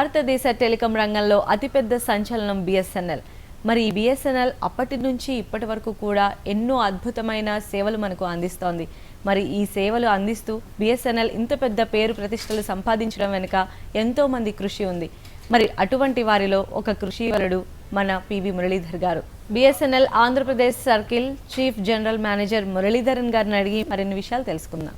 భారతదేశ టెలికాం రంగంలో అతిపెద్ద సంచలనం బిఎస్ఎన్ఎల్. మరి ఈ బిఎస్ఎన్ఎల్ అప్పటి నుంచి ఇప్పటి వరకు కూడా ఎన్నో అద్భుతమైన సేవలు మనకు అందిస్తోంది. మరి ఈ సేవలు అందిస్తూ బిఎస్ఎన్ఎల్ ఇంత పెద్ద పేరు ప్రతిష్టలు సంపాదించడం వెనుక ఎంతో మంది కృషి ఉంది. మరి అటువంటి వారిలో ఒక కృషివలుడు మన పివి మురళీధర్ గారు. BSNL Andhra Pradesh circle chief general manager Muralidharan గారిని అడిగి మరిన్ని విషయాలు తెలుసుకుందాం.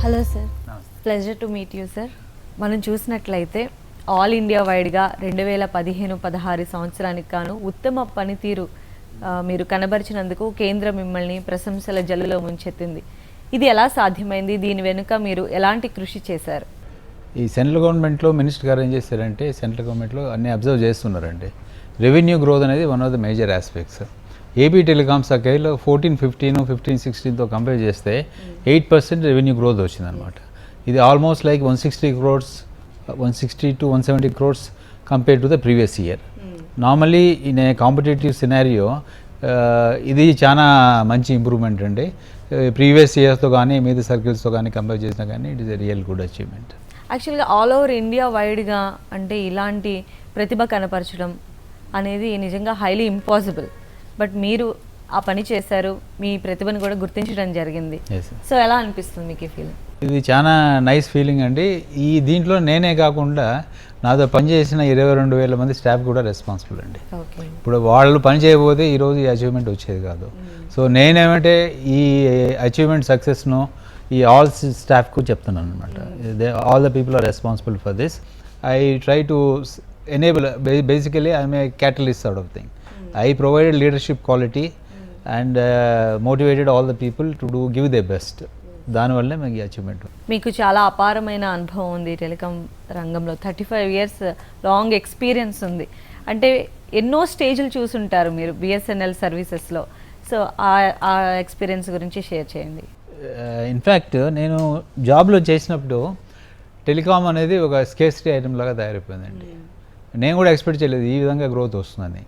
Hello sir, pleasure to meet you sir. మనం చూసినట్లయితే ఆల్ ఇండియా వైడ్గా 2015-16 సంవత్సరానికి గాను ఉత్తమ పనితీరు మీరు కనబరిచినందుకు కేంద్రం మిమ్మల్ని ప్రశంసల జల్లులో ముంచెత్తింది. ఇది ఎలా సాధ్యమైంది? దీని వెనుక మీరు ఎలాంటి కృషి చేశారు? ఈ సెంట్రల్ గవర్నమెంట్లో మినిస్టర్ గారు ఏం చేశారంటే, సెంట్రల్ గవర్నమెంట్లో అన్ని అబ్జర్వ్ చేస్తున్నారండి. రెవెన్యూ గ్రోత్ అనేది one of the major aspects. AP telecom సర్కిల్లో 14-15, 15-16తో కంపేర్ చేస్తే 8% రెవెన్యూ గ్రోత్ వచ్చిందనమాట. ఇది almost like 160 crores, 160 to 170 crores compare to the previous year. Normally in a competitive scenario ఇది చాలా మంచి ఇంప్రూవ్మెంట్ అండి. ప్రీవియస్ ఇయర్స్తో కానీ మిగతా సర్కిల్స్తో కానీ కంపేర్ చేసినా కానీ it is a real good achievement. యాక్చువల్గా ఆల్ ఓవర్ ఇండియా వైడ్గా అంటే ఇలాంటి ప్రతిభ కనపరచడం అనేది నిజంగా హైలీ ఇంపాసిబుల్. బట్ మీరు ఆ పని చేశారు, మీ ప్రతిభను కూడా గుర్తించడం జరిగింది. సో ఎలా అనిపిస్తుంది మీకు ఈ ఫీలింగ్? ఇది చాలా నైస్ ఫీలింగ్ అండి. ఈ దీంట్లో నేనే కాకుండా నాతో పనిచేసిన 22,000 మంది స్టాఫ్ కూడా రెస్పాన్సిబుల్ అండి. ఇప్పుడు వాళ్ళు పని చేయకపోతే ఈరోజు ఈ అచీవ్మెంట్ వచ్చేది కాదు. సో నేనేమంటే ఈ అచీవ్మెంట్ సక్సెస్ను ఈ ఆల్ స్టాఫ్కు చెప్తున్నాను అనమాట. All the people are responsible for this. I try to enable, basically I'm a catalyst sort of thing. I provided leadership quality and motivated all the people to give their best. దానివల్లే మీకు ఈ achievement. మీకు చాలా అపారమైన అనుభవం ఉంది telecom రంగంలో. 35 years long experience ఉంది. అంటే ఎన్నో స్టేజ్లు చూసుంటారు మీరు బిఎస్ఎన్ఎల్ సర్వీసెస్లో. సో ఆ ఎక్స్పీరియన్స్ గురించి షేర్ చేయండి. ఇన్ఫ్యాక్ట్ నేను జాబ్లో చేసినప్పుడు టెలికాం అనేది ఒక స్కేర్సిటీ ఐటమ్ లాగా తయారైపోయిందండి. నేను కూడా ఎక్స్పెక్ట్ చేయలేదు ఈ విధంగా గ్రోత్ వస్తుందని.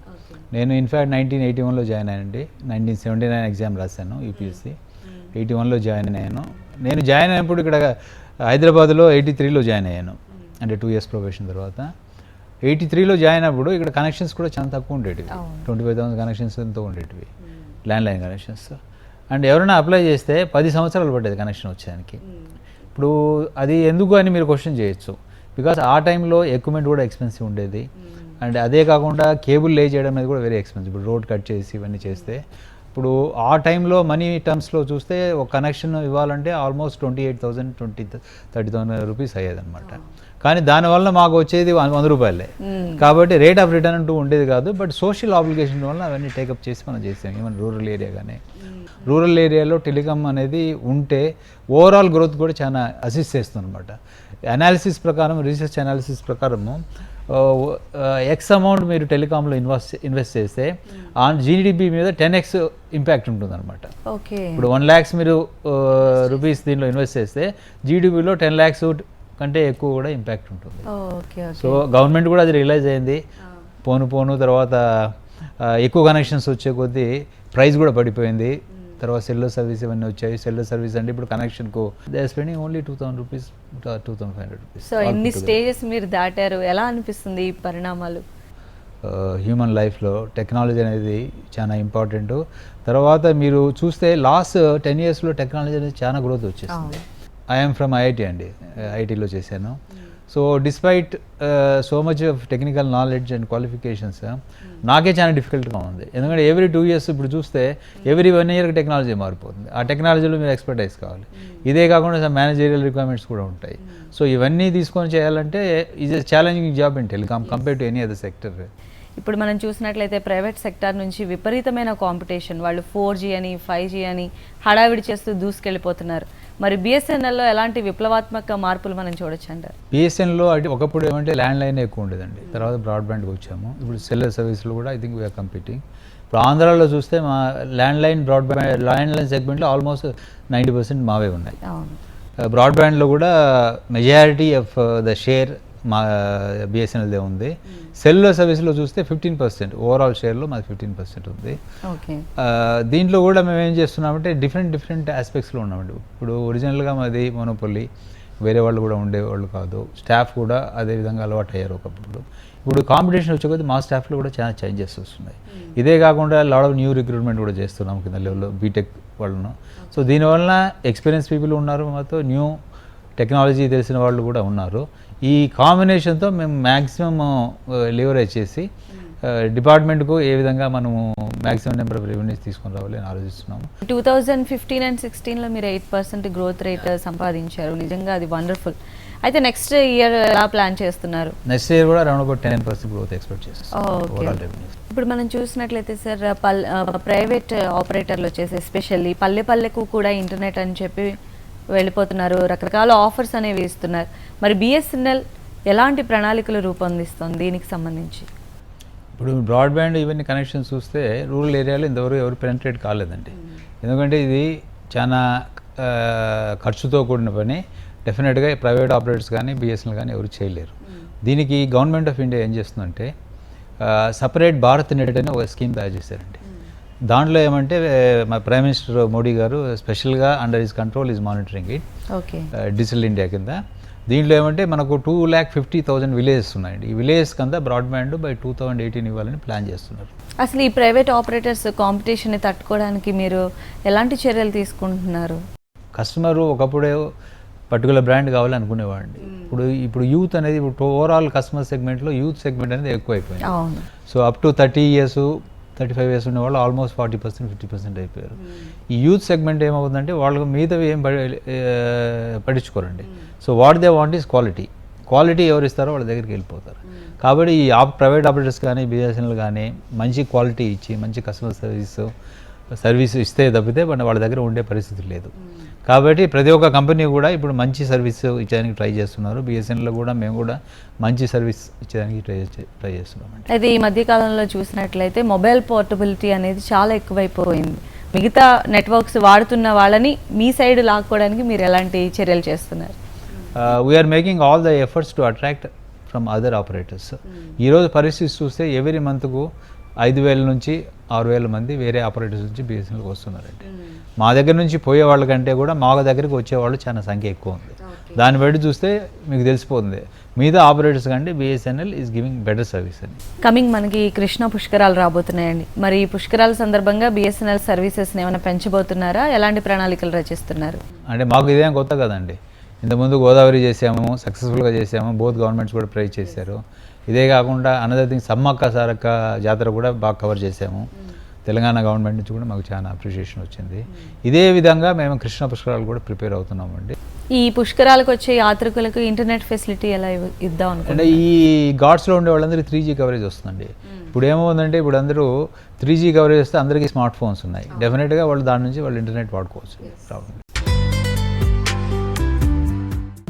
నేను ఇన్ఫ్యాక్ట్ 1981లో జాయిన్ అయ్యానండి. 1979 ఎగ్జామ్ రాశాను యూపీఎస్సీ. 81లో జాయిన్ అయ్యాను. నేను జాయిన్ అయినప్పుడు ఇక్కడ హైదరాబాద్లో 83లో జాయిన్ అయ్యాను, అంటే 2 years ప్రొబేషన్ తర్వాత. 83లో జాయిన్ అయినప్పుడు ఇక్కడ కనెక్షన్స్ కూడా చాలా తక్కువ ఉండేటివి. 25,000 కనెక్షన్స్ ఎంతో ఉండేటివి, ల్యాండ్లైన్ కనెక్షన్స్. అండ్ ఎవరైనా అప్లై చేస్తే 10 సంవత్సరాలు పట్టేది కనెక్షన్ వచ్చేదానికి. ఇప్పుడు అది ఎందుకు అని మీరు క్వశ్చన్ చేయొచ్చు. బికాస్ ఆ టైంలో ఎక్విప్మెంట్ కూడా ఎక్స్పెన్సివ్ ఉండేది. అండ్ అదే కాకుండా కేబుల్ లే చేయడం అనేది కూడా వెరీ ఎక్స్పెన్సివ్. ఇప్పుడు రోడ్ కట్ చేసి ఇవన్నీ చేస్తే, ఇప్పుడు ఆ టైంలో మనీ టర్మ్స్లో చూస్తే ఒక కనెక్షన్ ఇవ్వాలంటే ఆల్మోస్ట్ 28,000, 30,000 రూపీస్ అయ్యేదన్నమాట. కానీ దానివల్ల మాకు వచ్చేది 100 రూపాయలే. కాబట్టి రేట్ ఆఫ్ రిటర్న్ అంటూ ఉండేది కాదు. బట్ సోషల్ ఆబ్లిగేషన్ వల్ల అవన్నీ టేకప్ చేసి మనం చేసాం. ఈవెన్ రూరల్ ఏరియా కానీ, రూరల్ ఏరియాలో టెలికాం అనేది ఉంటే ఓవరాల్ గ్రోత్ కూడా చాలా అసిస్ట్ చేస్తుంది అనమాట. అనాలిసిస్ ప్రకారం, రీసెర్చ్ అనాలిసిస్ ప్రకారము ఎక్స్ అమౌంట్ మీరు టెలికాంలో ఇన్వెస్ట్ చేస్తే ఆన్ జీడిపి మీద 10x ఇంపాక్ట్ ఉంటుంది అనమాట. ఇప్పుడు 1 lakhs మీరు రూపీస్ దీనిలో ఇన్వెస్ట్ చేస్తే జీడిపిలో 10 lakhs కంటే ఎక్కువ కూడా ఇంపాక్ట్ ఉంటుంది. సో గవర్నమెంట్ కూడా అది రియలైజ్ అయింది. పోను తర్వాత ఎక్కువ కనెక్షన్స్ వచ్చే కొద్దీ ప్రైస్ కూడా పడిపోయింది. తర్వాత సెల్యులర్ సర్వీస్ ఇవన్నీ వచ్చాయి. సెల్యులర్ సర్వీస్ అంటే ఇప్పుడు కనెక్షన్కు they are spending only 2,000 rupees, 2,500 rupees. So ఇన్ని స్టేజెస్ మీరు దాటారు, ఎలా అనిపిస్తుంది ఈ పరిణామాలు? హ్యూమన్ లైఫ్లో టెక్నాలజీ అనేది చాలా ఇంపార్టెంట్. తర్వాత మీరు చూస్తే లాస్ట్ 10 yearsలో టెక్నాలజీ అనేది చాలా గ్రోత్ వచ్చేసింది. ఐఎమ్ ఫ్రమ్ ఐఐటి అండి, ఐఐటీలో చేశాను. So despite so much of technical knowledge and qualifications నాకే చాలా డిఫికల్ట్గా ఉంది. ఎందుకంటే ఎవ్రీ 2 years ఇప్పుడు చూస్తే ఎవ్రీ 1 year టెక్నాలజీ మారిపోతుంది. ఆ టెక్నాలజీలో మీరు ఎక్స్పర్టైజ్ కావాలి. ఇదే కాకుండా మేనేజరియల్ రిక్వైర్మెంట్స్ కూడా ఉంటాయి. సో ఇవన్నీ తీసుకొని చేయాలంటే is a challenging job in telecom compare to any other sector. ఇప్పుడు మనం చూసినట్లయితే ప్రైవేట్ సెక్టార్ నుంచి విపరీతమైన కాంపిటీషన్. వాళ్ళు 4G అని 5G అని హడావిడి చేస్తూ దూసుకెళ్ళిపోతున్నారు. మరి బిఎస్ఎన్ఎల్లో ఎలాంటి విప్లవాత్మక మార్పులు మనం చూడొచ్చు అంటారు? బిఎస్ఎన్ఎల్లో ఒకప్పుడు ఏమంటే ల్యాండ్లైన్ ఎక్కువ ఉండేదండి. తర్వాత బ్రాడ్బ్యాండ్కి వచ్చాము. ఇప్పుడు సెల్యులర్ సర్వీస్లో కూడా ఐ థింక్ వీఆర్ కంపీటింగ్. ఇప్పుడు ఆంధ్రాలో చూస్తే మా ల్యాండ్లైన్ సెగ్మెంట్లో ఆల్మోస్ట్ 90% మావే ఉన్నాయి. బ్రాడ్బ్యాండ్లో కూడా మెజారిటీ ఆఫ్ ద షేర్ మా బిఎస్ఎన్ఎల్దే ఉంది. సెల్యులర్ సర్వీస్లో చూస్తే 15%, ఓవరాల్ షేర్లో మాది 15% ఉంది. ఓకే. దీంట్లో కూడా మేము ఏం చేస్తున్నామంటే డిఫరెంట్ ఆస్పెక్ట్స్లో ఉన్నామండి. ఇప్పుడు ఒరిజినల్గా మాది మోనోపొలి, వేరే వాళ్ళు కూడా ఉండేవాళ్ళు కాదు, స్టాఫ్ కూడా అదే విధంగా అలవాటు అయ్యారు ఒకప్పుడు. ఇప్పుడు కాంపిటీషన్ వచ్చే కొద్దీ మా స్టాఫ్లో కూడా చాలా చేంజెస్ వస్తున్నాయి. ఇదే కాకుండా లాడ్ ఆఫ్ న్యూ రిక్రూట్మెంట్ కూడా చేస్తున్నాం కింద లెవెల్లో బీటెక్ వాళ్ళను. సో దీనివల్ల ఎక్స్పీరియన్స్ పీపుల్ ఉన్నారు, మాతో న్యూ టెక్నాలజీ తెలిసిన వాళ్ళు కూడా ఉన్నారు. ఈ కాంబినేషన్తో మేము మ్యాక్సిమం లివరేజ్ చేసి డిపార్ట్మెంట్కు ఏ విధంగా మనము మ్యాక్సిమం నెంబర్ ఆఫ్ రెవెన్యూస్ తీసుకొని రావాలి అని ఆలోచిస్తున్నాము. 2015 and 16లో మీరు 8% గ్రోత్ రేట్ సంపాదించారు, నిజంగా అది వండర్ఫుల్. అయితే నెక్స్ట్ ఇయర్ ఎలా ప్లాన్ చేస్తున్నారు? నెక్స్ట్ ఇయర్ కూడా అరౌండ్ ఒక 10% గ్రోత్ ఎక్స్పెక్ట్ చేస్తాం ఓవరాల్ రెవెన్యూస్. ఇప్పుడు మనం చూసినట్లయితే సార్, ప్రైవేట్ ఆపరేటర్లు వచ్చేసి ఎస్పెషల్లీ పల్లెకు కూడా ఇంటర్నెట్ అని చెప్పి వెళ్ళిపోతున్నారు, రకరకాల ఆఫర్స్ అనేవి ఇస్తున్నారు. మరి బిఎస్ఎన్ఎల్ ఎలాంటి ప్రణాళికలు రూపొందిస్తుంది దీనికి సంబంధించి? ఇప్పుడు బ్రాడ్బ్యాండ్ ఇవన్నీ కనెక్షన్స్ చూస్తే రూరల్ ఏరియాలో ఇంతవరకు ఎవరు పెనట్రేట్ కాలేదండి. ఎందుకంటే ఇది చాలా ఖర్చుతో కూడిన పని. డెఫినెట్గా ప్రైవేట్ ఆపరేటర్స్ కానీ బిఎస్ఎన్ఎల్ కానీ ఎవరు చేయలేరు. దీనికి గవర్నమెంట్ ఆఫ్ ఇండియా ఏం చేస్తుందంటే సపరేట్ భారత్ నెట్ అని ఒక స్కీమ్ తయారు చేశారండి. దాంట్లో ఏమంటే మా ప్రైమ్ మినిస్టర్ మోడీ గారు స్పెషల్గా under his control is monitoring it, digital India కింద. దీంట్లో ఏమంటే మనకు 2,50,000 విలేజెస్ ఉన్నాయండి. ఈ విలేజెస్ కింద బ్రాడ్బ్యాండ్ బై 2018 ఇవ్వాలని ప్లాన్ చేస్తున్నారు. అసలు ఈ ప్రైవేట్ ఆపరేటర్స్ కాంపిటీషన్ని తట్టుకోవడానికి మీరు ఎలాంటి చర్యలు తీసుకుంటున్నారు? కస్టమరు ఒకప్పుడే పర్టికులర్ బ్రాండ్ కావాలనుకునేవాడిని. ఇప్పుడు యూత్ అనేది ఇప్పుడు ఓవరాల్ కస్టమర్ సెగ్మెంట్లో యూత్ సెగ్మెంట్ అనేది ఎక్కువైపోయింది. So up to 30 years 35 years ఉన్న వాళ్ళు ఆల్మోస్ట్ 40% 50% అయిపోయారు. ఈ యూత్ సెగ్మెంట్ ఏమవుతుందంటే వాళ్ళకు మిగతావి ఏం పట్టించుకోరండి. So what they want is quality ఎవరు ఇస్తారో వాళ్ళ దగ్గరికి వెళ్ళిపోతారు. కాబట్టి ఈ ప్రైవేట్ ఆపరేటర్స్ కానీ బిఎస్ఎన్ఎల్ కానీ మంచి క్వాలిటీ ఇచ్చి మంచి కస్టమర్ సర్వీస్ ఇస్తే తప్పితే వాళ్ళ దగ్గర ఉండే పరిస్థితి లేదు. కాబట్టి ప్రతి ఒక్క కంపెనీ కూడా ఇప్పుడు మంచి సర్వీస్ ఇచ్చేదానికి ట్రై చేస్తున్నారు. బిఎస్ఎన్ఎల్లో కూడా మేము కూడా మంచి సర్వీస్ ఇచ్చేదానికి ట్రై చేస్తున్నాం. అయితే ఈ మధ్యకాలంలో చూసినట్లయితే మొబైల్ పోర్టబిలిటీ అనేది చాలా ఎక్కువైపోయింది. మిగతా నెట్వర్క్స్ వాడుతున్న వాళ్ళని మీ సైడ్ లాక్కోవడానికి మీరు ఎలాంటి చర్యలు చేస్తున్నారు? We are making all the efforts to attract from other operators. ఈరోజు పరిస్థితి చూస్తే ఎవ్రీ మంత్కు 5,000 నుంచి 6,000 మంది వేరే ఆపరేటర్స్ నుంచి బిఎస్ఎన్ఎల్కి వస్తున్నారండి. మా దగ్గర నుంచి పోయే వాళ్ళకంటే కూడా మా దగ్గరికి వచ్చేవాళ్ళు చాలా సంఖ్య ఎక్కువ ఉంది. దాన్ని బట్టి చూస్తే మీకు తెలిసిపోతుంది మిగతా ఆపరేటర్స్ కంటే BSNL is giving better service అని. కమింగ్ మనకి కృష్ణ పుష్కరాలు రాబోతున్నాయండి. మరి ఈ పుష్కరాల సందర్భంగా బిఎస్ఎన్ఎల్ సర్వీసెస్ని ఏమైనా పెంచబోతున్నారా? ఎలాంటి ప్రణాళికలు రచిస్తున్నారు? అంటే మాకు ఇదేం కొత్త కదండి. ఇంతకుముందు గోదావరి చేసాము, సక్సెస్ఫుల్గా చేసాము, బోత్ గవర్నమెంట్స్ కూడా ప్రైజ్ చేశారు. ఇదే కాకుండా అనదర్ థింగ్ సమ్మక్క సారక్క జాతర కూడా బాగా కవర్ చేసాము. తెలంగాణ గవర్నమెంట్ నుంచి కూడా మాకు చాలా అప్రిషియేషన్ వచ్చింది. ఇదే విధంగా మేము కృష్ణ పుష్కరాలు కూడా ప్రిపేర్ అవుతున్నామండి. ఈ పుష్కరాలకు వచ్చే యాత్రికులకు ఇంటర్నెట్ ఫెసిలిటీ ఎలా ఇద్దాం అనుకుంటే ఈ ఘాట్స్లో ఉండే వాళ్ళందరికీ 3G కవరేజ్ వస్తుందండి. ఇప్పుడు ఏమవుతుందంటే ఇప్పుడు అందరూ 3G కవరేజ్ వస్తే అందరికీ స్మార్ట్ ఫోన్స్ ఉన్నాయి. డెఫినెట్గా వాళ్ళు దాని నుంచి వాళ్ళు ఇంటర్నెట్ వాడుకోవచ్చు.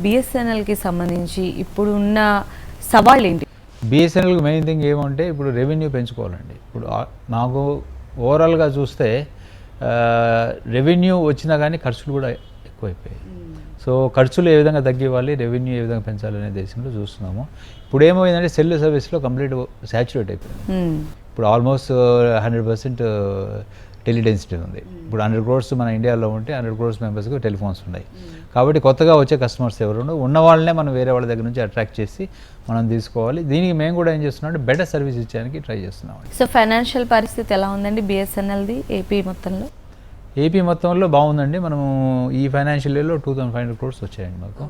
బిఎస్ఎన్ఎల్కి సంబంధించి ఇప్పుడు ఉన్న సవాళ్ళు ఏంటి? బిఎస్ఎన్ఎల్కి మెయిన్ థింగ్ ఏమంటే ఇప్పుడు రెవెన్యూ పెంచుకోవాలండి. ఇప్పుడు మాకు ఓవరాల్గా చూస్తే రెవెన్యూ వచ్చినా కానీ ఖర్చులు కూడా ఎక్కువైపోయాయి. సో ఖర్చులు ఏ విధంగా తగ్గివ్వాలి, రెవెన్యూ ఏ విధంగా పెంచాలనే దేశంలో చూస్తున్నాము. ఇప్పుడు ఏమైందంటే సెల్ సర్వీస్లో కంప్లీట్ సాచురేట్ అయిపోయింది. ఇప్పుడు ఆల్మోస్ట్ 100% టెలిడెన్సిటీ ఉంది. ఇప్పుడు 100 crores మన ఇండియాలో ఉంటే 100 crores మెంబర్స్కి టెలిఫోన్స్ ఉన్నాయి. కాబట్టి కొత్తగా వచ్చే కస్టమర్స్ ఎవరు ఉన్న వాళ్ళనే మనం వేరే వాళ్ళ దగ్గర నుంచి అట్రాక్ట్ చేసి మనం తీసుకోవాలి. దీనికి మేము కూడా ఏం చేస్తున్నాం అంటే బెటర్ సర్వీస్ ఇచ్చేదానికి ట్రై చేస్తున్నాం. సో ఫైనాన్షియల్ పరిస్థితి ఎలా ఉందండి బిఎస్ఎన్ఎల్ది ఏపీ మొత్తంలో? ఏపీ మొత్తంలో బాగుందండి. మనము ఈ ఫైనాన్షియల్ ఇయర్లో 2,500 crores వచ్చాయండి మాకు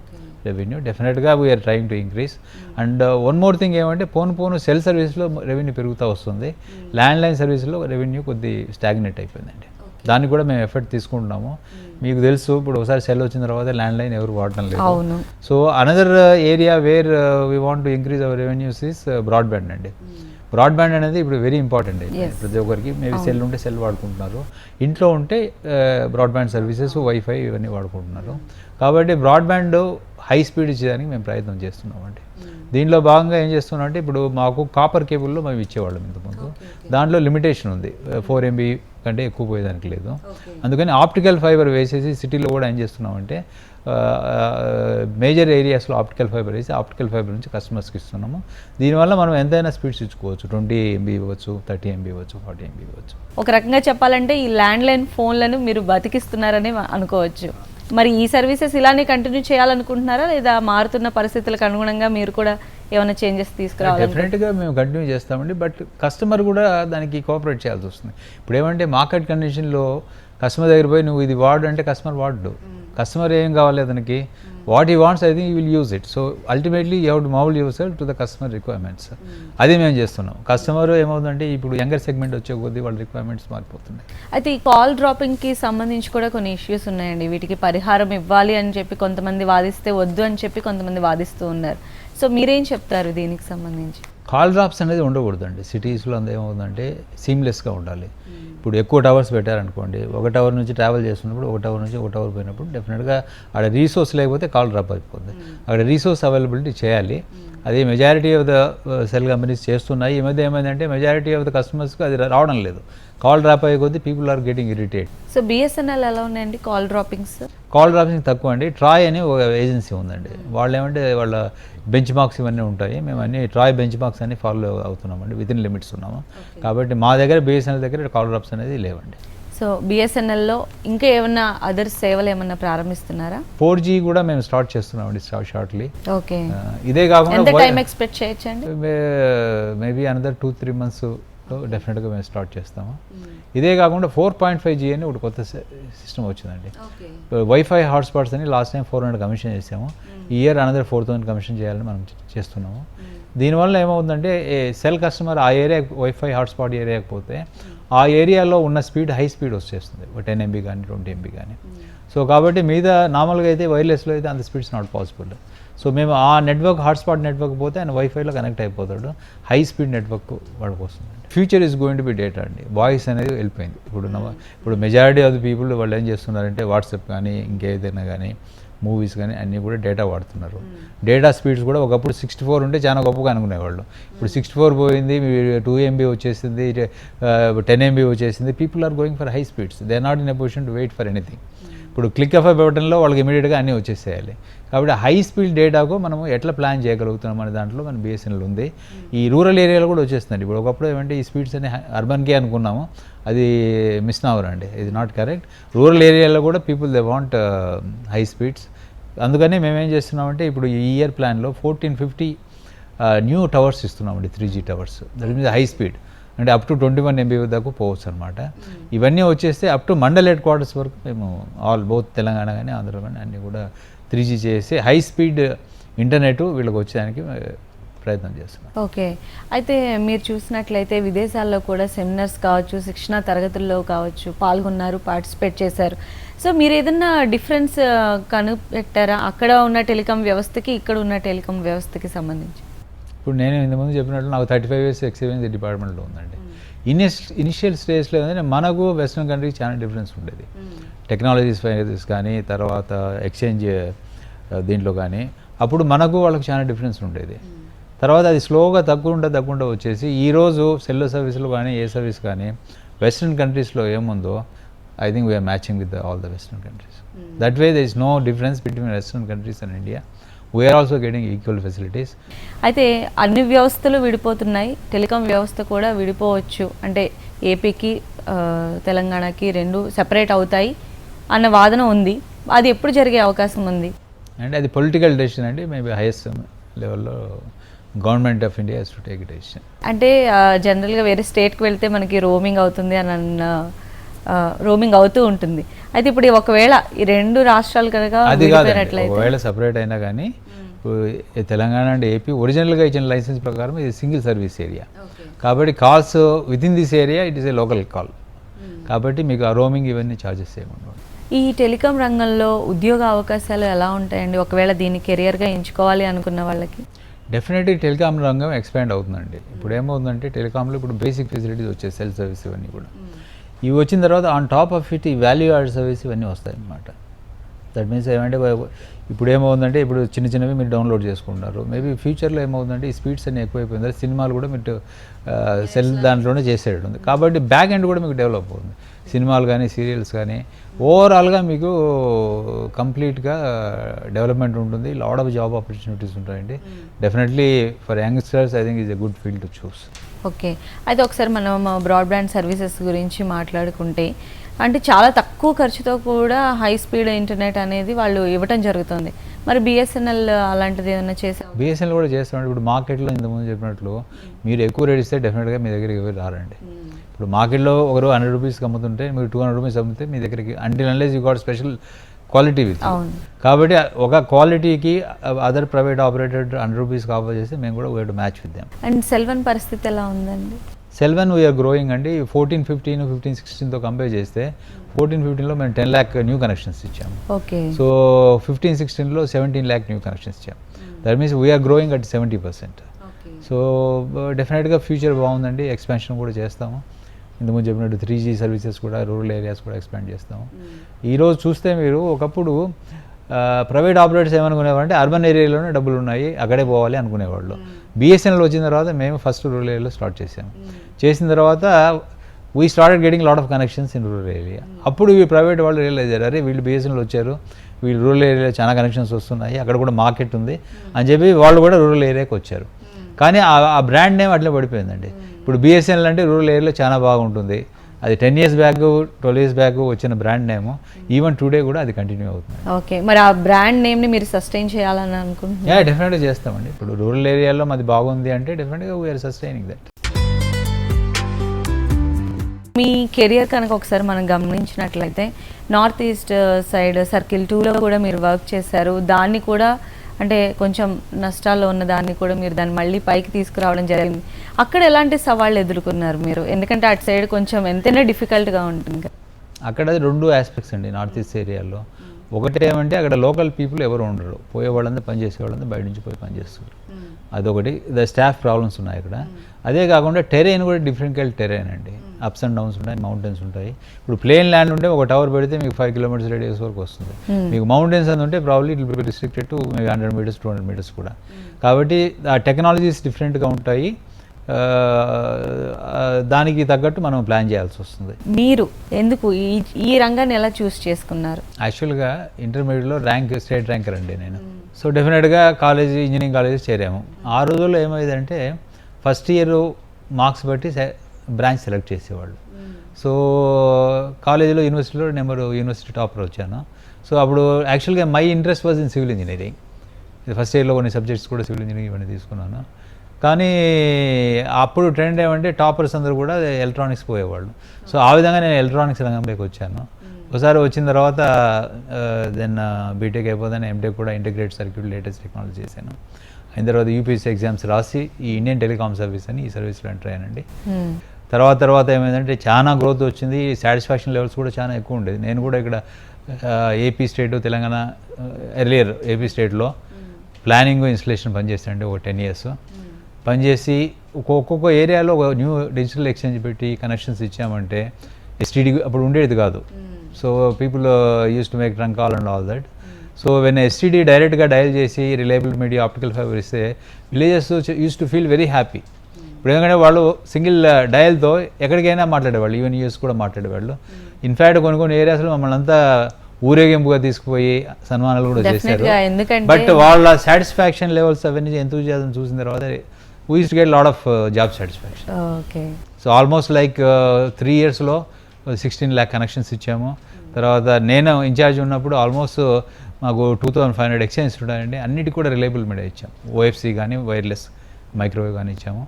రెవెన్యూ. డెఫినెట్గా we are trying to increase. And one more thing ఏమంటే పోను సెల్ సర్వీస్లో రెవెన్యూ పెరుగుతూ వస్తుంది. ల్యాండ్లైన్ సర్వీస్లో రెవెన్యూ కొద్ది స్టాగ్నేట్ అయిపోయిందండి. దానికి కూడా మేము ఎఫర్ట్ తీసుకుంటున్నాము. మీకు తెలుసు ఇప్పుడు ఒకసారి సెల్ వచ్చిన తర్వాత ల్యాండ్లైన్ ఎవరు వాడటం లేదు. So another area where we want to increase hour revenues is broadband అండి. బ్రాడ్బ్యాండ్ అనేది ఇప్పుడు వెరీ ఇంపార్టెంట్ అండి ప్రతి ఒక్కరికి. మేబీ సెల్ ఉంటే సెల్ వాడుకుంటున్నారు, ఇంట్లో ఉంటే బ్రాడ్బ్యాండ్ సర్వీసెస్ వైఫై ఇవన్నీ వాడుకుంటున్నారు. కాబట్టి బ్రాడ్బ్యాండ్ హై స్పీడ్ ఇచ్చేదానికి మేము ప్రయత్నం చేస్తున్నామండి. దీనిలో భాగంగా ఏం చేస్తున్నాం అంటే ఇప్పుడు మాకు కాపర్ కేబుల్లో మేము ఇచ్చేవాళ్ళం ఇంతకుముందు. దాంట్లో లిమిటేషన్ ఉంది, 4 MB కంటే ఎక్కువ పోయేదానికి లేదు. అందుకని ఆప్టికల్ ఫైబర్ వేసేసి సిటీలో కూడా ఏం చేస్తున్నామంటే మేజర్ ఏరియాస్లో ఆప్టికల్ ఫైబర్ వేసి ఆప్టికల్ ఫైబర్ నుంచి కస్టమర్స్కి ఇస్తున్నాము. దీనివల్ల మనం ఎంతైనా స్పీడ్స్ ఇచ్చుకోవచ్చు. 20 MB ఇవ్వచ్చు, 30 MB ఇవ్వచ్చు, 40 MB ఇవ్వచ్చు. ఒక రకంగా చెప్పాలంటే ఈ ల్యాండ్లైన్ ఫోన్లను మీరు బతికిస్తున్నారని అనుకోవచ్చు. మరి ఈ సర్వీసెస్ ఇలానే కంటిన్యూ చేయాలనుకుంటున్నారా, లేదా మారుతున్న పరిస్థితులకు అనుగుణంగా మీరు కూడా ఏమైనా చేంజెస్ తీసుకురావాలి? డెఫినెట్గా మేము కంటిన్యూ చేస్తామండి. బట్ కస్టమర్ కూడా దానికి కోఆపరేట్ చేయాల్సి వస్తుంది. ఇప్పుడు ఏమంటే మార్కెట్ కండిషన్లో కస్టమర్ దగ్గర పోయి నువ్వు ఇది వాడు అంటే కస్టమర్ వాడు. కస్టమర్ ఏం కావాలి అతనికి, వాట్ ఈ wants I think you will use it. So ultimately you have to mould your self to the customer requirements. అది మేము చేస్తున్నాం. కస్టమర్ ఏమవుతుందంటే ఇప్పుడు యంగర్ సెగ్మెంట్ వచ్చే కొద్దీ వాళ్ళ రిక్వైర్మెంట్స్ మారిపోతున్నాయి. అయితే ఈ కాల్ డ్రాపింగ్కి సంబంధించి కూడా కొన్ని ఇష్యూస్ ఉన్నాయండి. వీటికి పరిహారం ఇవ్వాలి అని చెప్పి కొంతమంది వాదిస్తే, వద్దు అని చెప్పి కొంతమంది వాదిస్తూ ఉన్నారు. సో మీరేం చెప్తారు దీనికి సంబంధించి? కాల్ డ్రాప్స్ అనేది ఉండకూడదండి. సిటీస్లో అంతా ఏమవుతుందంటే సీమ్లెస్గా ఉండాలి. ఇప్పుడు ఎక్కువ టవర్స్ పెట్టారనుకోండి, 1 టవర్ నుంచి ట్రావెల్ చేస్తున్నప్పుడు 1 టవర్ నుంచి 1 టవర్ పోయినప్పుడు డెఫినెట్గా అక్కడ రీసోర్స్ లేకపోతే కాల్ డ్రాప్ అయిపోతుంది. అక్కడ రీసోర్స్ అవైలబిలిటీ చేయాలి. అది majority of the cell companies చేస్తున్నాయి. ఈ మధ్య ఏమైందంటే మెజారిటీ ఆఫ్ ద కస్టమర్స్కి అది రావడం లేదు. కాల్ డ్రాప్ అయ్యే కొద్దీ people are getting irritate. So BSNL ఎలా ఉన్నాయండి కాల్ డ్రాపింగ్స్? కాల్ డ్రాపింగ్ తక్కువ అండి. ట్రాయ్ అని ఒక ఏజెన్సీ ఉందండి. వాళ్ళు ఏమంటే వాళ్ళ బెంచ్ మార్క్స్ ఇవన్నీ ఉంటాయి. మేము అన్ని ట్రాయ్ బెంచ్ మార్క్స్ అన్ని ఫాలో అవుతున్నామండి. విత్ ఇన్ లిమిట్స్ ఉన్నాము. కాబట్టి మా దగ్గర బిఎస్ఎన్ఎల్ దగ్గర కాల్ డ్రాప్స్ అనేది లేవండి. సో బిఎస్ఎన్ఎల్లో ఇంకా ఏమన్నా అదర్ సేవలు ఏమన్నా ప్రారంభిస్తున్నారా? 4G కూడా మేము స్టార్ట్ చేస్తున్నామండి షార్ట్లీ. ఓకే. ఇదే కాకుండా ఎంత టైం ఎక్స్పెక్ట్ చేయొచ్చండి? మేబీ అనదర్ 2-3 months డెఫినెట్గా మేము స్టార్ట్ చేస్తాము. ఇదే కాకుండా 4.5G అని ఒకటి కొత్త సిస్టమ్ వచ్చిందండి. వైఫై హాట్స్పాట్స్ అని లాస్ట్ టైం 400 కమిషన్ చేసాము. ఈ ఇయర్ అనదర్ 4,000 కమిషన్ చేయాలని మనం చేస్తున్నాము. దీనివల్ల ఏమవుతుందంటే సెల్ కస్టమర్ ఆ ఏరియా వైఫై హాట్స్పాట్ ఏరియాకి పోతే ఆ ఏరియాలో ఉన్న స్పీడ్ హై స్పీడ్ వచ్చేస్తుంది. 10 MB కానీ 20 MB కానీ. సో కాబట్టి మీద నార్మల్గా అయితే వైర్లెస్లో అయితే అంత స్పీడ్స్ నాట్ పాసిబుల్. సో మేము ఆ నెట్వర్క్ హాట్స్పాట్ నెట్వర్క్ పోతే ఆయన వైఫైలో కనెక్ట్ అయిపోతాడు. హై స్పీడ్ నెట్వర్క్ వాడికి వస్తుంది. Future is going to be data అండి. వాయిస్ అనేది వెళ్ళిపోయింది. ఇప్పుడు మెజారిటీ ఆఫ్ ది పీపుల్ వాళ్ళు ఏం చేస్తున్నారంటే వాట్సాప్ కానీ ఇంకేదైనా కానీ మూవీస్ కానీ అన్నీ కూడా డేటా వాడుతున్నారు. డేటా స్పీడ్స్ కూడా ఒకప్పుడు 64 ఉంటే చాలా గొప్పగా అనుకునేవాళ్ళు. ఇప్పుడు 64 పోయింది, 2 MB వచ్చేసింది, 10 MB వచ్చేసింది. People are going for high speeds. They are not in a position to wait for anything. ఇప్పుడు క్లిక్ ఎఫ్ బటన్లో వాళ్ళకి ఇమీడియట్గా అన్నీ వచ్చేసేయాలి. కాబట్టి హై స్పీడ్ డేటాకు మనము ఎట్లా ప్లాన్ చేయగలుగుతున్నాం అనే దాంట్లో మన బిఎస్ఎన్ఎల్ ఉంది. ఈ రూరల్ ఏరియాలో కూడా వచ్చేస్తుంది. ఇప్పుడు ఒకప్పుడు ఏమంటే ఈ స్పీడ్స్ అన్ని అర్బన్కే అనుకున్నాము, అది మిస్ అవ్వరండి. ఇది నాట్ కరెక్ట్. రూరల్ ఏరియాలో కూడా people they want high speeds. అందుకని మేమేం చేస్తున్నామంటే ఇప్పుడు ఈ ఇయర్ ప్లాన్లో 1450 న్యూ టవర్స్ ఇస్తున్నామండి. 3G towers. That means high speed అంటే అప్ టు 21 MB దాకా పోవచ్చు అనమాట. ఇవన్నీ వచ్చేస్తే up to mandal headquarters వరకు మేము బోత్ తెలంగాణ కానీ ఆంధ్ర కానీ అన్నీ కూడా 3G చేసి హై స్పీడ్ ఇంటర్నెట్ వీళ్ళకి వచ్చేదానికి ప్రయత్నం చేస్తున్నాం. ఓకే. అయితే మీరు చూసినట్లయితే విదేశాల్లో కూడా సెమినార్స్ కావచ్చు, శిక్షణ తరగతుల్లో కావచ్చు పాల్గొన్నారు, పార్టిసిపేట్ చేశారు. సో మీరు ఏదన్నా డిఫరెన్స్ కనిపెట్టారా అక్కడ ఉన్న టెలికాం వ్యవస్థకి ఇక్కడ ఉన్న టెలికాం వ్యవస్థకి సంబంధించి? ఇప్పుడు నేను ఇంతకుముందు చెప్పినట్లు నాకు 35 years ఎక్స్పీరియన్స్ ఈ డిపార్ట్మెంట్లో ఉందండి. ఇనిషియల్ స్టేజ్లో ఏంటంటే మనకు వెస్ట్రన్ కంట్రీకి చాలా డిఫరెన్స్ ఉండేది. టెక్నాలజీస్ కానీ తర్వాత ఎక్స్చేంజ్ దీంట్లో కానీ అప్పుడు మనకు వాళ్ళకి చాలా డిఫరెన్స్ ఉండేది. తర్వాత అది స్లోగా తగ్గకుండా వచ్చేసి ఈరోజు సెల్ సర్వీసులు కానీ ఏ సర్వీస్ కానీ వెస్ట్రన్ కంట్రీస్లో ఏముందో I think we are matching with all the western countries. That way there is no difference between western countries and India. We are also getting equal facilities. అయితే అన్ని వ్యవస్థలు విడిపోతున్నాయి, టెలికాం వ్యవస్థ కూడా విడిపోవచ్చు అంటే ఏపీకి తెలంగాణకి 2 సెపరేట్ అవుతాయి అన్న వాదన ఉంది. అది ఎప్పుడు జరిగే అవకాశం ఉంది? అండ్ అది పొలిటికల్ డెసిషన్ అండి. మేబీ హైయెస్ట్ లెవెల్లో government of India has to take it decision. అంటే జనరల్గా వేరే స్టేట్కి వెళ్తే మనకి రోమింగ్ అవుతుంది అని రోమింగ్ అవుతూ ఉంటుంది. అయితే ఇప్పుడు ఒకవేళ ఈ 2 రాష్ట్రాలు కనుక ఒకవేళ సపరేట్ అయినా కానీ తెలంగాణ అండ్ ఏపీ ఒరిజినల్గా ఇచ్చిన లైసెన్స్ ప్రకారం ఇది సింగిల్ సర్వీస్ ఏరియా. కాబట్టి calls with in this area it is a local call. కాబట్టి మీకు ఆ రోమింగ్ ఇవన్నీ ఛార్జెస్ ఏముండవు. ఈ టెలికాం రంగంలో ఉద్యోగ అవకాశాలు ఎలా ఉంటాయండి ఒకవేళ దీన్ని కెరియర్గా ఎంచుకోవాలి అనుకున్న వాళ్ళకి? డెఫినెట్లీ టెలికాం రంగం ఎక్స్పాండ్ అవుతుందండి. ఇప్పుడు ఏమవుతుందంటే టెలికాంలో ఇప్పుడు బేసిక్ ఫెసిలిటీస్ వచ్చాయి, సెల్ సర్వీస్ ఇవన్నీ కూడా. ఇవి వచ్చిన తర్వాత ఆన్ టాప్ ఆఫ్ ఇట్ ఈ వాల్యూ యాడ్ సర్వీస్ ఇవన్నీ వస్తాయి అన్నమాట. దట్ మీన్స్ ఏమంటే ఇప్పుడు ఏమవుతుందంటే ఇప్పుడు చిన్న చిన్నవి మీరు డౌన్లోడ్ చేసుకుంటున్నారు, మేబీ ఫ్యూచర్లో ఏమవుతుందంటే ఈ స్పీడ్స్ అన్ని ఎక్కువైపోయింది, సినిమాలు కూడా మీరు సెల్ దాంట్లోనే చేసేది ఉంది, కాబట్టి బ్యాక్ ఎండ్ కూడా మీకు డెవలప్ అవుతుంది, సినిమాలు కానీ సీరియల్స్ కానీ ఓవరాల్గా మీకు కంప్లీట్గా డెవలప్మెంట్ ఉంటుంది, లాట్ ఆఫ్ జాబ్ ఆపర్చునిటీస్ ఉంటాయండి. Definitely for youngsters I think is a good field to choose. Okay, అయితే ఒకసారి మనం బ్రాడ్బ్యాండ్ సర్వీసెస్ గురించి మాట్లాడుకుంటే, అంటే చాలా తక్కువ ఖర్చుతో కూడా హై స్పీడ్ ఇంటర్నెట్ అనేది వాళ్ళు ఇవ్వటం జరుగుతుంది. మరి బిఎస్ఎన్ఎల్ అలాంటిది ఏదైనా చేసారు? బిఎస్ఎన్ఎల్ కూడా చేస్తామండి. ఇప్పుడు మార్కెట్లో ఇంతకుముందు చెప్పినట్లు మీరు ఎక్కువ రేట్ ఇస్తే డెఫినెట్గా మీ దగ్గరికి ఎవరు రారండి. ఇప్పుడు మార్కెట్లో ఒకరు 100 రూపీస్కి అమ్ముతుంటే మీరు 200 రూపీస్ అమ్మితే మీ దగ్గరికి until unless you got special quality with. కాబట్టి ఒక క్వాలిటీకి అదర్ ప్రైవేట్ ఆపరేటెడ్ 100 రూపీస్కి ఆఫర్ చేస్తే మేము కూడా we to match with them. And Selvan పరిస్థితి ఎలా ఉందండి? సెల్వన్ వీఆర్ గ్రోయింగ్ అండి. 14, 15, 16తో కంపేర్ చేస్తే 14, 15లో మేము 10 lakh న్యూ కనెక్షన్స్ ఇచ్చాము. ఓకే. సో 15, 16లో 17 lakh న్యూ కనెక్షన్స్ ఇచ్చాము. That means we're growing at 70%. So డెఫినెట్గా ఫ్యూచర్ బాగుందండి, ఎక్స్పాన్షన్ కూడా చేస్తాము. ఇంతకుముందు చెప్పినట్టు 3G సర్వీసెస్ కూడా రూరల్ ఏరియాస్ కూడా ఎక్స్పాండ్ చేస్తాము. ఈరోజు చూస్తే మీరు ఒకప్పుడు ప్రైవేట్ ఆపరేటర్స్ ఏమనుకునేవారంటే అర్బన్ ఏరియాలోనే డబ్బులు ఉన్నాయి అక్కడే పోవాలి అనుకునేవాళ్ళు. బిఎస్ఎన్ఎల్ వచ్చిన తర్వాత మేము ఫస్ట్ రూరల్ ఏరియాలో స్టార్ట్ చేసాము. చేసిన తర్వాత we started getting lot of connections in rural area. అప్పుడు ఈ ప్రైవేట్ వాళ్ళు రియలైజ్ అయ్యారు, అరే వీళ్ళు బిఎస్ఎన్ఎల్ వచ్చారు, వీళ్ళు రూరల్ ఏరియాలో చాలా కనెక్షన్స్ వస్తున్నాయి, అక్కడ కూడా మార్కెట్ ఉంది అని చెప్పి వాళ్ళు కూడా రూరల్ ఏరియాకి వచ్చారు. కానీ ఆ బ్రాండ్ నేమ్ అట్లా పడిపోయిందండి. ఇప్పుడు బిఎస్ఎన్ఎల్ అంటే రూరల్ ఏరియాలో చాలా బాగుంటుంది, అది 10 years బ్యాక్ 12 years బ్యాక్ వచ్చిన బ్రాండ్ నేమ్ ఈవెన్ టుడే కూడా అది కంటిన్యూ అవుతుంది. ఓకే, మరి ఆ బ్రాండ్ నేమ్ని మీరు సస్టైన్ చేయాలని అనుకుంటున్నారా? డెఫినెట్గా చేస్తామండి. ఇప్పుడు రూరల్ ఏరియాలో మాది బాగుంది అంటే డెఫినెట్గా వీఆర్ సస్టైనింగ్ దట్. మీ కెరియర్ కనుక ఒకసారి మనం గమనించినట్లయితే నార్త్ ఈస్ట్ సైడ్ సర్కిల్ 2లో కూడా మీరు వర్క్ చేశారు. దాన్ని కూడా అంటే కొంచెం నష్టాల్లో ఉన్న దాన్ని కూడా మీరు దాన్ని మళ్ళీ పైకి తీసుకురావడం జరిగింది. అక్కడ ఎలాంటి సవాళ్ళు ఎదుర్కొన్నారు మీరు? ఎందుకంటే అటు సైడ్ కొంచెం ఎంతైనా డిఫికల్ట్గా ఉంటుంది. అక్కడ 2 ఆస్పెక్ట్స్ అండి నార్త్ ఈస్ట్ ఏరియాలో. ఒకటి ఏమంటే అక్కడ లోకల్ పీపుల్ ఎవరు ఉండరు, పోయే వాళ్ళంతా పనిచేసేవాళ్ళంతా బయట నుంచి పోయి పనిచేస్తారు, అదొకటి. స్టాఫ్ ప్రాబ్లమ్స్ ఉన్నాయి అక్కడ. అదే కాకుండా టెరైన్ కూడా డిఫరెంట్ టెరైన్ అండి, అప్స్ అండ్ డౌన్స్ ఉంటాయి, మౌంటైన్స్ ఉంటాయి. ఇప్పుడు ప్లేన్ ల్యాండ్ ఉంటే ఒక టవర్ పెడితే మీకు 5 kilometers రేడియస్ వరకు వస్తుంది. మీకు మౌంటైన్స్ అని ఉంటే probably it will be restricted to 100 meters 200 meters కూడా. కాబట్టి ఆ టెక్నాలజీస్ డిఫరెంట్గా ఉంటాయి, దానికి తగ్గట్టు మనం ప్లాన్ చేయాల్సి వస్తుంది. మీరు ఎందుకు ఈ రంగాన్ని ఎలా చూస్ చేసుకున్నారు? యాక్చువల్గా ఇంటర్మీడియట్లో స్టేట్ ర్యాంకర్ అండి నేను. సో డెఫినెట్గా ఇంజనీరింగ్ కాలేజీ చేరాము. ఆ రోజుల్లో ఏమైందంటే ఫస్ట్ ఇయర్ మార్క్స్ బట్టి బ్రాంచ్ సెలెక్ట్ చేసేవాళ్ళు. సో కాలేజీలో యూనివర్సిటీ టాపర్ వచ్చాను. సో అప్పుడు యాక్చువల్గా my interest was in civil engineering. First ఇయర్లో కొన్ని సబ్జెక్ట్స్ కూడా సివిల్ ఇంజనీరింగ్ ఇవన్నీ తీసుకున్నాను. కానీ అప్పుడు ట్రెండ్ ఏమంటే టాపర్స్ అందరూ కూడా ఎలక్ట్రానిక్స్ పోయేవాళ్ళు. సో ఆ విధంగా నేను ఎలక్ట్రానిక్స్ రంగంలోకి వచ్చాను. ఒకసారి వచ్చిన తర్వాత దెన్ బీటెక్ అయిపోతాను, ఎంటెక్ కూడా ఇంటిగ్రేటెడ్ సర్క్యూట్ లేటెస్ట్ టెక్నాలజీ చేశాను. అయిన తర్వాత యూపీఎస్సీ ఎగ్జామ్స్ రాసి ఈ ఇండియన్ టెలికామ్ సర్వీస్ అని ఈ సర్వీస్లో ఎంటర్ అయ్యానండి. తర్వాత ఏమైందంటే చాలా గ్రోత్ వచ్చింది, సాటిస్ఫాక్షన్ లెవెల్స్ కూడా చాలా ఎక్కువ ఉండేది. నేను కూడా ఇక్కడ AP state, Telangana, earlier AP స్టేట్లో ప్లానింగ్ ఇన్స్టలేషన్ పనిచేస్తానండి ఒక 10 years. పనిచేసి ఒక్కొక్క ఏరియాలో ఒక న్యూ డిజిటల్ ఎక్స్చేంజ్ పెట్టి కనెక్షన్స్ ఇచ్చామంటే ఎస్టీడీ అప్పుడు ఉండేది కాదు. So people use to make trunk call and all that. So when STD డైరెక్ట్గా డయల్ చేసి రిలయబుల్ మీడియా ఆప్టికల్ ఫైబర్ ఇస్తే villages use to feel very happy. ఇప్పుడు ఎందుకంటే వాళ్ళు సింగిల్ డయల్తో ఎక్కడికైనా మాట్లాడేవాళ్ళు, ఈవెన్ యూఎస్ కూడా మాట్లాడేవాళ్ళు. ఇన్ఫ్యాక్ట్ కొన్ని ఏరియాస్లో మమ్మల్ని అంతా ఊరేగింపుగా తీసుకుపోయి సన్మానాలు కూడా చేశారు. బట్ వాళ్ళ సాటిస్ఫాక్షన్ లెవెల్స్ అవన్నీ ఎంతూజియాజం చూసిన తర్వాత we used to get a lot of job satisfaction. Okay. So almost like 3 yearsలో 16 lakh connections ఇచ్చాము. తర్వాత నేను ఇన్ఛార్జ్ ఉన్నప్పుడు ఆల్మోస్ట్ మాకు 2500 ఎక్స్చేంజ్ ఉంటాయండి, అన్నిటికీ కూడా రిలయబుల్ మీడియా ఇచ్చాము. ఓఎఫ్సి కానీ వైర్లెస్ మైక్రోవేవ్ కానీ ఇచ్చాము.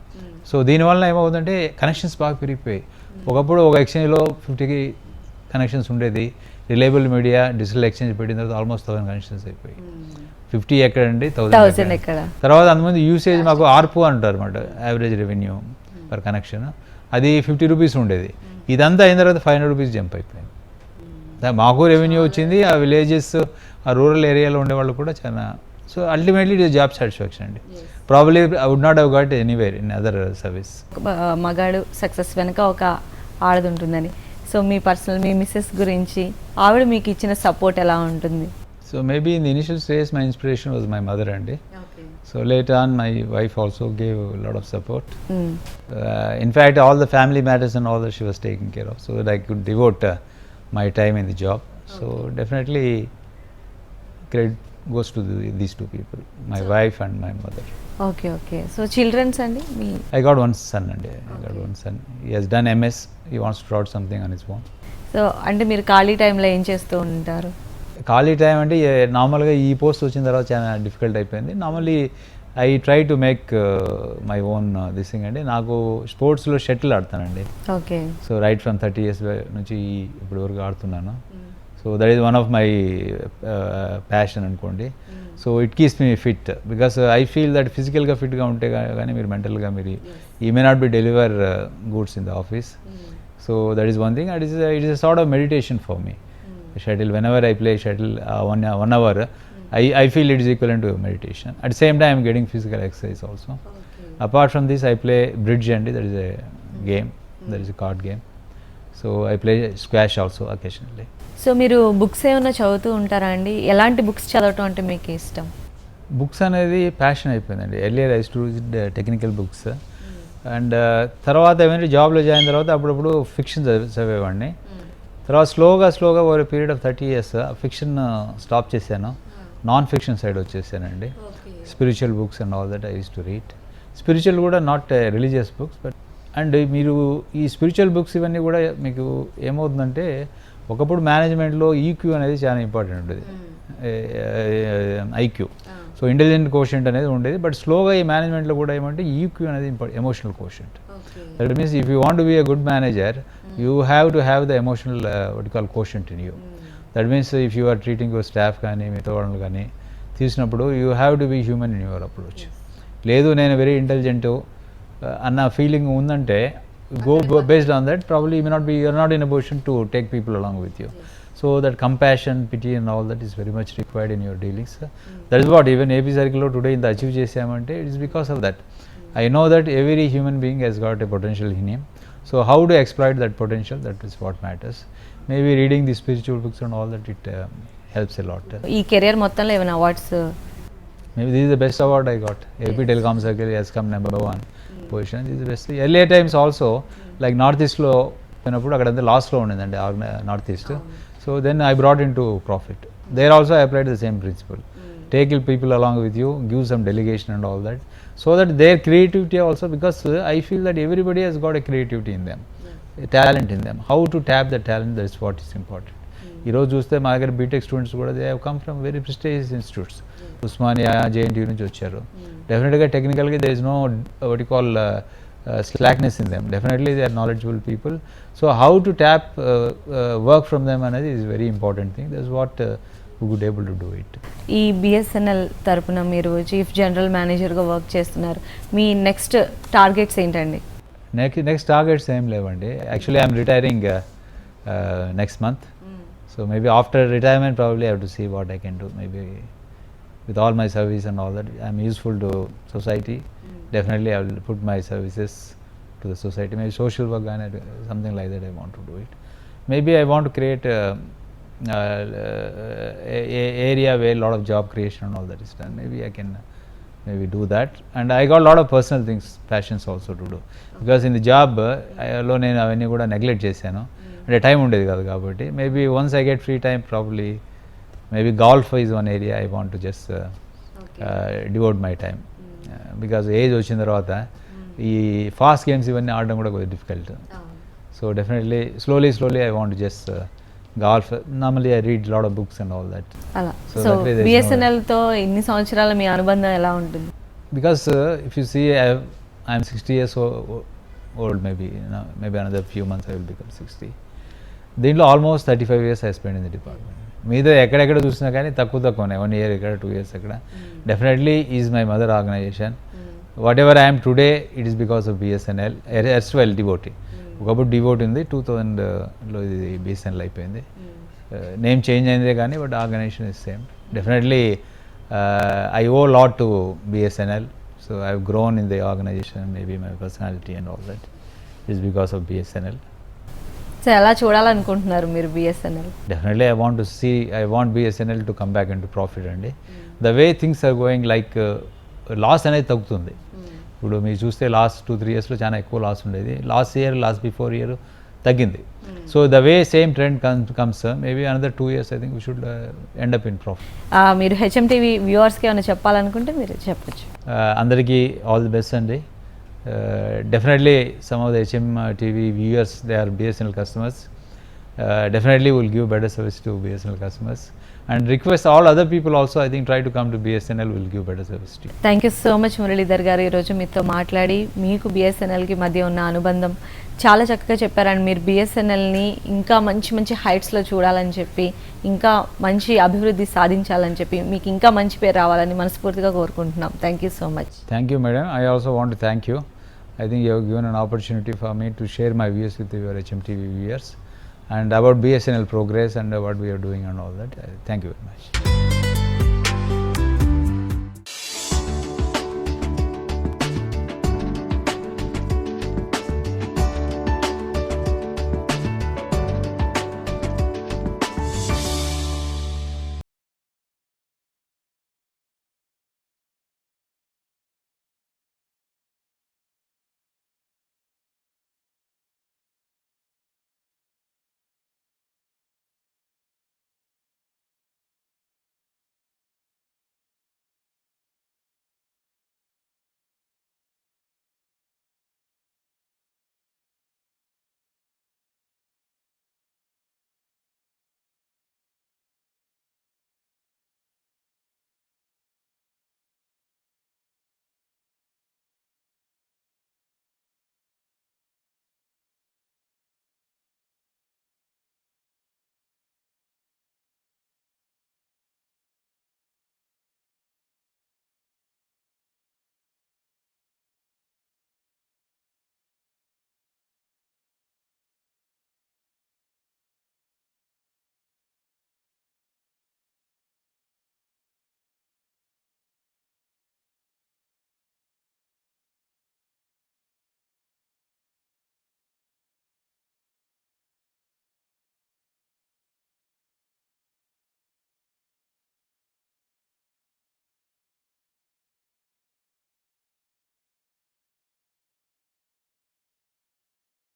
సో దీనివల్ల ఏమవుతుందంటే కనెక్షన్స్ బాగా పెరిగిపోయాయి. ఒకప్పుడు ఒక ఎక్స్చేంజ్లో 50 కనెక్షన్స్ ఉండేది, రిలయబుల్ మీడియా డిజిటల్ ఎక్స్చేంజ్ పెట్టిన తర్వాత ఆల్మోస్ట్ 1000 కనెక్షన్స్ అయిపోయి. 50 ఎక్కడండి, 1000 ఎక్కడ. తర్వాత అంతమంది యూసేజ్ మాకు ఆర్పు అంటారు అనమాట, యావరేజ్ రెవెన్యూ పర్ కనెక్షన్, అది 50 రూపీస్ ఉండేది. ఇదంతా అయిన తర్వాత 500 రూపీస్ జంప్ అయిపోయింది. మాకు రెవెన్యూ వచ్చింది, ఆ విలేజెస్ ఆ రూరల్ ఏరియాలో ఉండేవాళ్ళు కూడా చాలా. So ultimately it is job satisfaction అండి. Probably I would not have got anywhere in other service. మగాడు సక్సెస్ వెనక ఒక ఆడది ఉంటుందని. సో మీ పర్సనల్ మీ మిస్సెస్ గురించి, ఆవిడ మీకు ఇచ్చిన సపోర్ట్ ఎలా ఉంటుంది? So maybe in the initial stage, my inspiration was my mother అండి. Okay. So later on, my wife also gave a lot of support. In fact, all the family matters and all that she was taking care of, so that I could devote my time in the job. So definitely, credit goes to these two people, my wife and my mother. Okay okay. So childrens అండి మీ? I got one son అండి. I got one son. He has done MS. He wants to start something on his own. So అంటే మీరు ఖాళీ టైంలో ఏం చేస్తూ ఉంటారు? ఖాళీ టైం అంటే నార్మల్గా ఈ పోస్ట్ వచ్చిన తర్వాత చాలా డిఫికల్ట్ అయిపోయింది. Normally I try to make my own this thing అండి. నాకు స్పోర్ట్స్లో షటిల్ ఆడతానండి. Okay. So right from 30 years నుంచి ఇప్పటి వరకు ఆడుతున్నాను. So that is one of my passion అనుకోండి. So it keeps me fit because I feel that ఫిజికల్గా ఫిట్గా ఉంటే కానీ మీరు మెంటల్గా మీరు ఈ may not be deliver goods in the office. So that is one thing. It is a sort of meditation for me. Shuttle, whenever I play shuttle 1 hour, I feel it is equivalent to meditation. At the same time, I am getting physical exercise also. Okay. Apart from this, I play bridge and that is a game, that is a card game. So I play squash also occasionally. So మీరు books ఏమైనా చదువుతూ ఉంటారా అండి? ఎలాంటి books చదవటం అంటే మీకు ఇష్టం? బుక్స్ అనేది ప్యాషన్ అయిపోయిందండి. Earlier I used to read technical books and తర్వాత ఏమైనా జాబ్లో జాయిన్ తర్వాత అప్పుడప్పుడు ఫిక్షన్ చదివేవాడిని. తర్వాత స్లోగా over period of 30 years fiction stop చేశాను. నాన్ ఫిక్షన్ సైడ్ వచ్చేసానండి. Spiritual books and all that I use to read. Spiritual కూడా not religious books but and మీరు ఈ స్పిరిచువల్ బుక్స్ ఇవన్నీ కూడా మీకు ఏమవుతుందంటే ఒకప్పుడు మేనేజ్మెంట్లో ఈక్యూ అనేది చాలా ఇంపార్టెంట్ ఉంటుంది. ఐక్యూ, సో ఇంటెలిజెంట్ కోషెంట్ అనేది ఉండేది. బట్ స్లోగా ఈ మేనేజ్మెంట్లో కూడా ఏమంటే ఈక్యూ అనేది emotional quotient. That means if you want to be a good manager you have to have the emotional what you call quotient in you. That means if you are treating your staff కానీ మిగతా వాళ్ళని కానీ తీసినప్పుడు you have to be human in your approach. లేదు నేను very intelligent అన్న feeling ఉందంటే go based on that, probably you may not be, you are not in a position to take people along with you. So that compassion, pity and all that is very much required in your dealings. That is what even AP Circle today in the achieve చేసామంటే it is because of that. I know that every human being has got a potential in him. So how to exploit that potential, that is what matters. Maybe reading the spiritual books and all that, it helps a lot. ఈ career మొత్తంలో ఏమైనా awards? Maybe this is the best award I got. AP Telecom Circle has come number 1 position. This is the best. Earlier times also, like Northeast లో పోయినప్పుడు అక్కడ లాస్ట్లో ఉండేదండి Northeast. So then I brought into profit. There also I applied the same principle. Take people along with you, give some delegation and all that. So that their creativity also, because I feel that everybody has got a creativity in them, a talent in them. How to tap the talent, that is what is important. ఈరోజు చూస్తే మా దగ్గర BTech students కూడా they have come from very prestigious institutes. Osmania, JNTU నుంచి వచ్చారు. డెఫినెట్గా టెక్నికల్గా there is no what you call slackness in them. Definitely they are knowledgeable people. So how to tap work from them అనేది is very important thing. That's what who could able to do it. ఈ BSNL తరపున మీరు chief general మేనేజర్గా work చేస్తున్నారు. మీ next targets ఏంటండి? Next targets ఏం లేవండి. Actually I'm retiring next month. So maybe after retirement probably I have to see what I can do. Maybe with all my service and all that I'm useful to society. Definitely I will put my services to the society. Maybe social work and something like that I want to do it. Maybe I want to create a area where a lot of job creation and all that is done. Maybe I can maybe do that. And I got a lot of personal things, passions also to do. Because in the job alone నేను అవన్నీ కూడా neglect చేశాను. అంటే time ఉండేది కాదు కాబట్టి maybe once I get free time probably maybe golf is one area I want to just devote my time. Because age వచ్చిన తర్వాత ఈ ఫాస్ట్ గేమ్స్ ఇవన్నీ ఆడడం కూడా కొద్దిగా difficult. So definitely slowly I want just golf. Normally I read lot of books and all that. అలా so BSNLతో ఇన్ని సంవత్సరాల మీ అనుబంధం ఎలా ఉంటుంది? Because if you see I'm 60 years old, maybe another few months I will become 60. దీంట్లో almost 35 years I spent in the department. మీద ఎక్కడెక్కడ చూసినా కానీ తక్కువనే 1 year ఇక్కడ 2 years ఎక్కడ. Definitely is my mother organisation. Whatever I'm today it is because of BSNL. Erstwhile DOT. ఒకప్పుడు DOT ఉంది, 2000లో ఇది BSNL అయిపోయింది. నేమ్ చేంజ్ అయిందే కానీ but organisation is same. Definitely I owe lot to BSNL. So I have grown in the organisation. Maybe my personality and all that is because of BSNL. So ఎలా చూడాలనుకుంటున్నారు మీరు BSNL? Definitely, I want BSNL to come back into profit అండి. The way things are going, like loss అనేది తగ్గుతుంది. ఇప్పుడు మీరు చూస్తే last 2-3 ఇయర్స్లో చాలా ఎక్కువ లాస్ ఉండేది. లాస్ట్ బిఫోర్ ఇయర్ తగ్గింది. So the way same trend comes maybe another 2 years I think we should end up in profit. మీరు హెచ్ఎం టీవీ వ్యూవర్స్కి ఏమైనా చెప్పాలనుకుంటే మీరు చెప్పచ్చు. అందరికీ ఆల్ ది బెస్ట్ అండి. Definitely some of the HM TV viewers, they are BSNL customers. Definitely will give better service to BSNL customers, and request all other people also, I think, try to come to BSNL, will give better service to you. Thank you so much Muralidhar గారు. ఈరోజు మీతో మాట్లాడి మీకు బిఎస్ఎన్ఎల్కి మధ్య ఉన్న అనుబంధం చాలా చక్కగా చెప్పారండి. మీరు బిఎస్ఎన్ఎల్ని ఇంకా మంచి మంచి హైట్స్లో చూడాలని చెప్పి, ఇంకా మంచి అభివృద్ధి సాధించాలని చెప్పి, మీకు ఇంకా మంచి పేరు రావాలని మనస్ఫూర్తిగా కోరుకుంటున్నాం. Thank you so much. Thank you, madam. I also want to thank you. I think you have given an opportunity for me to share my views with your HMTV viewers and about BSNL progress and what we are doing and all that. Thank you very much.